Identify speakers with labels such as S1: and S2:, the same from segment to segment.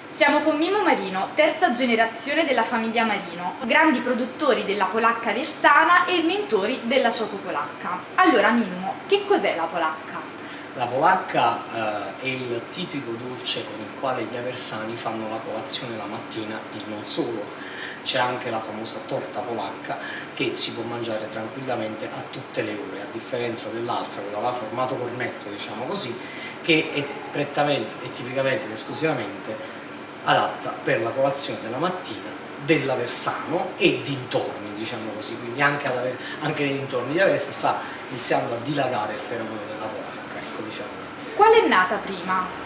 S1: Siamo con Mimmo Marino, terza generazione della famiglia Marino, grandi produttori della polacca versana e mentori della ciocco polacca. Allora Mimmo, che cos'è la polacca?
S2: La polacca è il tipico dolce con il quale gli aversani fanno la colazione la mattina e non solo. C'è anche la famosa torta polacca che si può mangiare tranquillamente a tutte le ore, a differenza dell'altra, quella là formato cornetto, diciamo così, che è prettamente e tipicamente ed esclusivamente adatta per la colazione della mattina dell'aversano e dintorni, diciamo così, quindi anche nei dintorni di Aversa sta iniziando a dilagare il fenomeno della polacca, ecco, diciamo così.
S1: Qual è nata prima?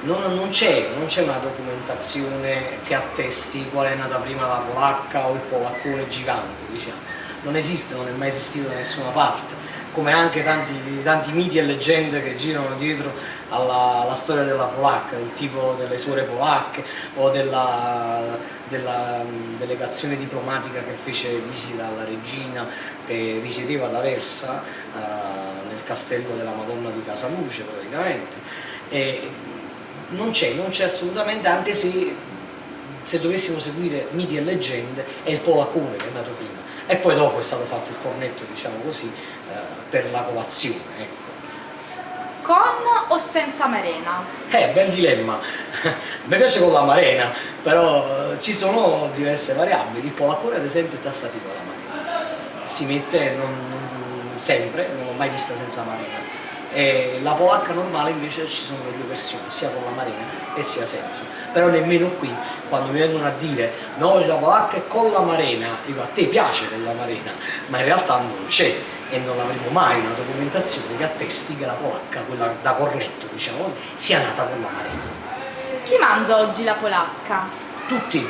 S2: Non c'è una documentazione che attesti qual è nata prima la polacca o il polaccone gigante, diciamo. Non esiste, non è mai esistito da nessuna parte, come anche tanti miti e leggende che girano dietro alla storia della polacca, del tipo delle suore polacche o della delegazione diplomatica che fece visita alla regina che risiedeva ad Aversa, nel castello della Madonna di Casaluce praticamente. Non c'è assolutamente, anche se dovessimo seguire miti e leggende, è il polaccone che è nato prima e poi dopo è stato fatto il cornetto, diciamo così, per la colazione, ecco.
S1: Con o senza marena?
S2: Bel dilemma. Mi piace con la marena, però ci sono diverse variabili. Il polaccone ad esempio è tassativo alla marena, si mette sempre, non l'ho mai vista senza marena. E la polacca normale invece ci sono le due versioni, sia con la marena e sia senza. Però nemmeno qui, quando mi vengono a dire no, la polacca è con la marena, dico a te piace con la marena, ma in realtà non c'è e non avremo mai una documentazione che attesti che la polacca, quella da cornetto diciamo così, sia nata con la marena.
S1: Chi mangia oggi la polacca?
S2: Tutti,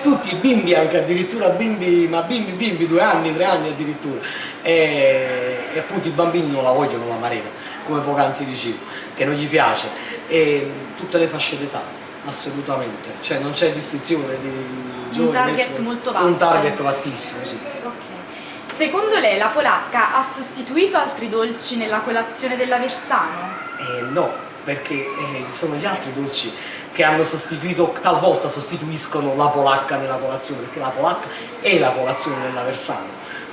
S2: tutti, i bimbi anche, addirittura bimbi, 2 anni, 3 anni addirittura, e appunto i bambini non la vogliono la marena, come poc'anzi dicevo, che non gli piace, e tutte le fasce d'età, assolutamente, cioè non c'è distinzione di giovani.
S1: Un target molto vasto.
S2: Un target vastissimo, sì.
S1: Ok. Secondo lei la polacca ha sostituito altri dolci nella colazione dell'aversano?
S2: No, perché sono gli altri dolci che hanno sostituito, talvolta sostituiscono la polacca nella colazione, perché la polacca è la colazione dell'aversano,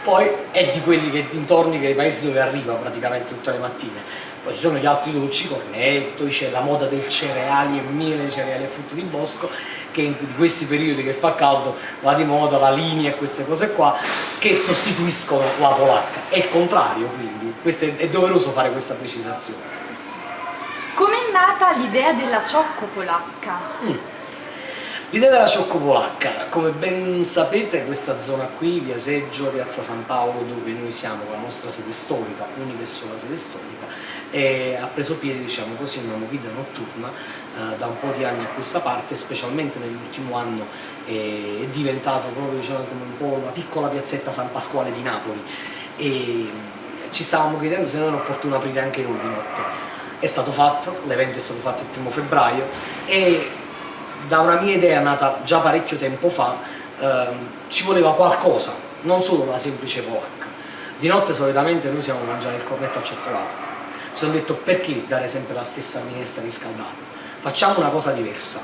S2: poi è di quelli che dintorni, che i paesi dove arriva praticamente tutte le mattine. Poi ci sono gli altri dolci, cornetto, c'è la moda del cereali e miele, cereali e frutti di bosco, che in questi periodi che fa caldo va di moda, la linea e queste cose qua, che sostituiscono la polacca. È il contrario, quindi è doveroso fare questa precisazione.
S1: Com'è nata l'idea della ciocco polacca?
S2: L'idea della ciocco polacca, come ben sapete, questa zona qui, via Seggio, piazza San Paolo, dove noi siamo, la nostra sede storica, unica e sola sede storica, ha preso piede, diciamo così, una movida notturna da un po' di anni a questa parte, specialmente nell'ultimo anno è diventato proprio, diciamo, come un po' una piccola piazzetta San Pasquale di Napoli, e ci stavamo chiedendo se non era opportuno aprire anche noi di notte. È stato fatto, l'evento è stato fatto il 1° febbraio e da una mia idea nata già parecchio tempo fa ci voleva qualcosa, non solo la semplice polacca. Di notte solitamente noi siamo a mangiare il cornetto al cioccolato. Mi sono detto perché dare sempre la stessa minestra riscaldata? Facciamo una cosa diversa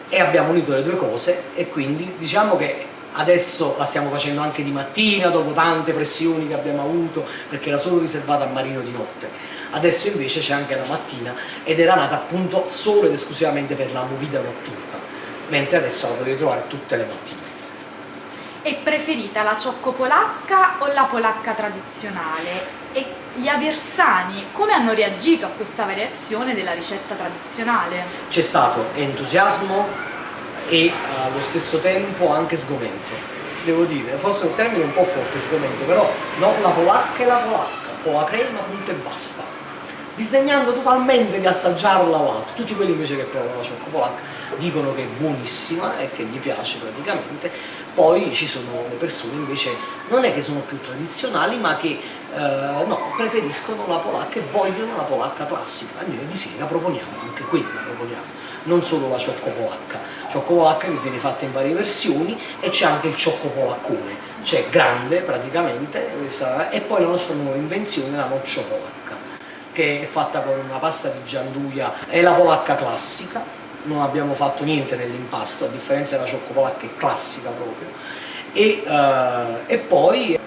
S2: e abbiamo unito le due cose e quindi diciamo che adesso la stiamo facendo anche di mattina dopo tante pressioni che abbiamo avuto perché era solo riservata a Marino di notte. Adesso invece c'è anche la mattina ed era nata appunto solo ed esclusivamente per la movida notturna, mentre adesso la potete trovare tutte le mattine.
S1: È preferita la ciocco polacca o la polacca tradizionale? E gli aversani come hanno reagito a questa variazione della ricetta tradizionale?
S2: C'è stato entusiasmo e allo stesso tempo anche sgomento, devo dire, forse è un termine un po' forte, sgomento, però no, la polacca è la polacca, con la crema, punto e basta, disdegnando totalmente di assaggiarla o altro. Tutti quelli invece che provano la ciocco polacca dicono che è buonissima e che gli piace praticamente. Poi ci sono le persone invece non è che sono più tradizionali, ma che no, preferiscono la polacca e vogliono la polacca classica. E noi di sera proponiamo anche quella, non solo la ciocco polacca che viene fatta in varie versioni, e c'è anche il ciocco polaccone, cioè grande praticamente, e poi la nostra nuova invenzione, la nocciola polacca, che è fatta con una pasta di gianduia, è la polacca classica, non abbiamo fatto niente nell'impasto, a differenza della cioccopolacca che è classica proprio. E poi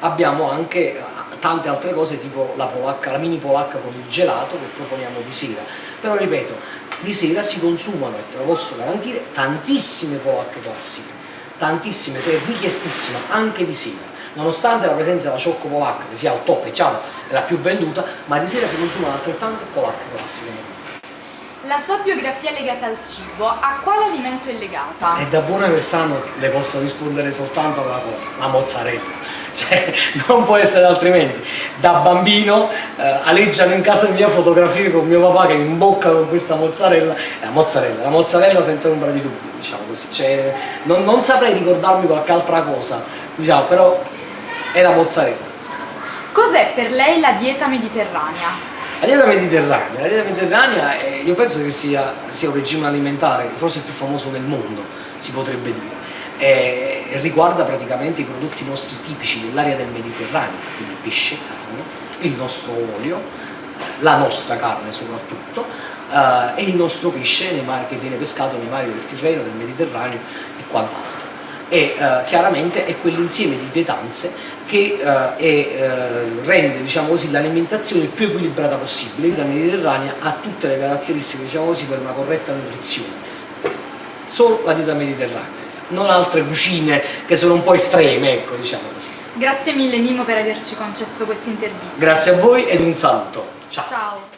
S2: abbiamo anche tante altre cose tipo la polacca, la mini polacca con il gelato che proponiamo di sera. Però ripeto, di sera si consumano, e te lo posso garantire, tantissime polacche classiche, tantissime, se è richiestissima anche di sera. Nonostante la presenza della cioccopolacca che sia al top, è chiaro, è la più venduta, ma di sera si consumano altrettante polacche classiche.
S1: La sua biografia legata al cibo, a quale alimento è legata?
S2: E da buona versano le posso rispondere soltanto a una cosa, la mozzarella. Cioè, non può essere altrimenti. Da bambino aleggiano in casa mia fotografie con mio papà che mi imbocca con questa mozzarella. La mozzarella senza ombra di dubbio, diciamo così. Cioè, non saprei ricordarmi qualche altra cosa, diciamo, però è la mozzarella.
S1: Cos'è per lei la dieta mediterranea?
S2: La dieta mediterranea io penso che sia un regime alimentare, forse il più famoso nel mondo, si potrebbe dire. Riguarda praticamente i prodotti nostri tipici dell'area del Mediterraneo, quindi pesce, carne, il nostro olio, la nostra carne soprattutto, e il nostro pesce che viene pescato nei mari del Tirreno, del Mediterraneo e quant'altro. E chiaramente è quell'insieme di pietanze che rende, diciamo così, l'alimentazione il più equilibrata possibile. La mediterranea ha tutte le caratteristiche, diciamo così, per una corretta nutrizione. Solo la dieta mediterranea, non altre cucine che sono un po' estreme, ecco, diciamo così.
S1: Grazie mille Mimmo per averci concesso questa intervista.
S2: Grazie a voi ed un saluto. Ciao.
S1: Ciao.